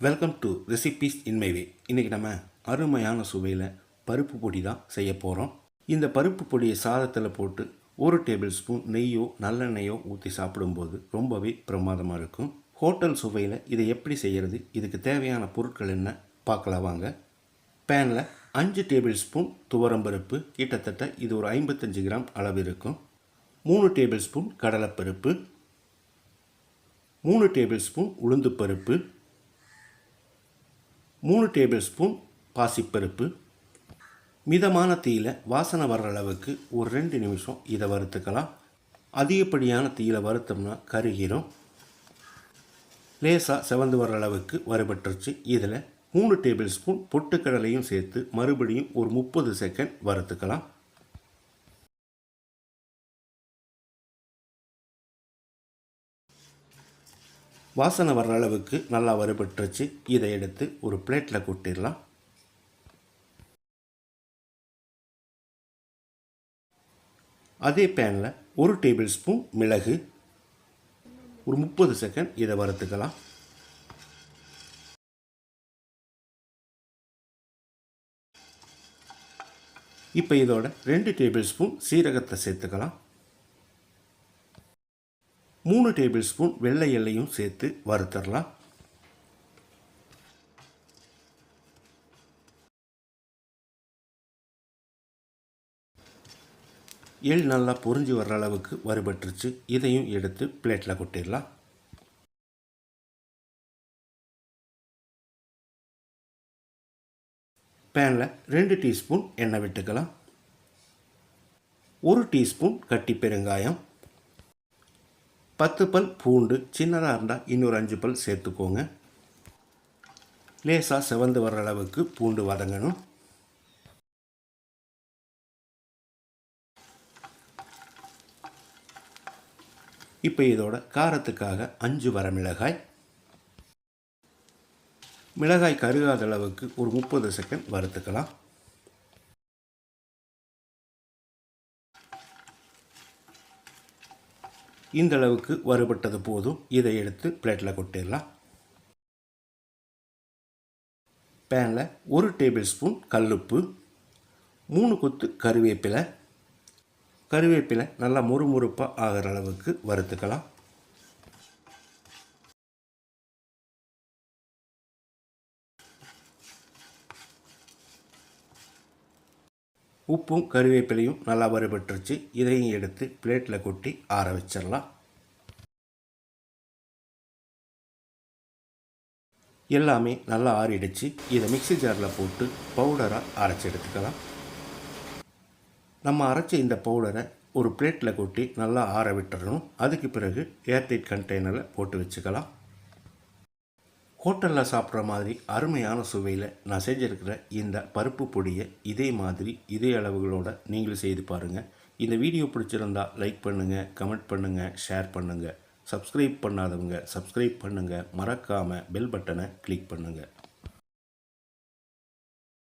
Welcome to recipes in my way. இன்றைக்கி நம்ம அருமையான சுவையில் பருப்பு பொடி தான் செய்ய போகிறோம். இந்த பருப்பு பொடியை சாதத்தில் போட்டு 1 டேபிள் ஸ்பூன் நெய்யோ நல்லெண்ணெய்யோ ஊற்றி சாப்பிடும்போது ரொம்பவே பிரமாதமாக இருக்கும். ஹோட்டல் சுவையில் இதை எப்படி செய்கிறது, இதுக்கு தேவையான பொருட்கள் என்ன பார்க்கலாம் வாங்க. பேனில் 5 டேபிள் ஸ்பூன் துவரம்பருப்பு, கிட்டத்தட்ட இது ஒரு 55 கிராம் அளவு இருக்கும். 3 டேபிள் ஸ்பூன் கடலைப்பருப்பு, 3 டேபிள் ஸ்பூன் உளுந்துப்பருப்பு, 3 டேபிள் ஸ்பூன் பாசிப்பருப்பு. மிதமான தீயில் வாசனை வர்ற அளவுக்கு ஒரு 2 நிமிஷம் இதை வறுத்துக்கலாம். அதிகப்படியான தீயில் வறுத்தோம்னா கருகிரும். லேசாக செவந்து வர்ற அளவுக்கு வறுபட்டுருச்சு. இதில் 3 டேபிள் ஸ்பூன் பொட்டுக்கடலையும் சேர்த்து மறுபடியும் ஒரு 30 செகண்ட் வறுத்துக்கலாம். வாசனை வர்ற அளவுக்கு நல்லா வறுபட்டுருச்சு. இதை எடுத்து ஒரு பிளேட்டில் கொட்டிடலாம். அதே பேனில் 1 டேபிள் ஸ்பூன் மிளகு, ஒரு 30 செகண்ட் இதை வறுத்துக்கலாம். இப்போ இதோட 2 டேபிள் ஸ்பூன் சீரகத்தை சேர்த்துக்கலாம். 3 டேபிள் ஸ்பூன் வெள்ளை எள்ளையும் சேர்த்து வறுத்தரலாம். எள் நல்லா பொரிஞ்சு வர்ற அளவுக்கு வறுபட்டுருச்சு. இதையும் எடுத்து பிளேட்டில் கொட்டிடலாம். பேனில் 2 டீஸ்பூன் எண்ணெய் விட்டுக்கலாம். 1 டீஸ்பூன் கட்டி பெருங்காயம், 10 பல் பூண்டு, சின்னதாக இருந்தால் இன்னொரு 5 பல் சேர்த்துக்கோங்க. லேசாக செவந்து வர்ற அளவுக்கு பூண்டு வதங்கணும். இப்போ இதோட காரத்துக்காக 5 வரமிளகாய், மிளகாய் கருகாத அளவுக்கு ஒரு 30 செகண்ட் வறுத்துக்கலாம். இந்த அளவுக்கு வறுபட்டது போதும். இதை எடுத்து பிளேட்டில் கொட்டிடலாம். பேனில் 1 டேபிள் ஸ்பூன் கல்லுப்பு, 3 கொத்து கருவேப்பிலை நல்லா முறுமுறுப்பாக ஆகிற அளவுக்கு வறுத்துக்கலாம். உப்பும் கருவேப்பிலையும் நல்லா வறுபட்டுருச்சு. இதையும் எடுத்து பிளேட்டில் கொட்டி ஆற வச்சிடலாம். எல்லாமே நல்லா ஆறிடுச்சு. இதை மிக்ஸி ஜாரில் போட்டு பவுடராக அரைச்சி எடுத்துக்கலாம். நம்ம அரைச்ச இந்த பவுடரை ஒரு பிளேட்டில் கொட்டி நல்லா ஆற விட்டுறணும். அதுக்கு பிறகு ஏர்டைட் கண்டெய்னரில் போட்டு வச்சுக்கலாம். ஹோட்டலில் சாப்பிட்ற மாதிரி அருமையான சுவையில் நான் செஞ்சுருக்கிற இந்த பருப்பு பொடியை இதே மாதிரி இதே அளவுகளோடு நீங்களும் செய்து பாருங்கள். இந்த வீடியோ பிடிச்சிருந்தால் லைக் பண்ணுங்கள், கமெண்ட் பண்ணுங்கள், ஷேர் பண்ணுங்கள். சப்ஸ்கிரைப் பண்ணாதவங்க சப்ஸ்கிரைப் பண்ணுங்கள். மறக்காமல் பெல் பட்டனை கிளிக் பண்ணுங்கள்.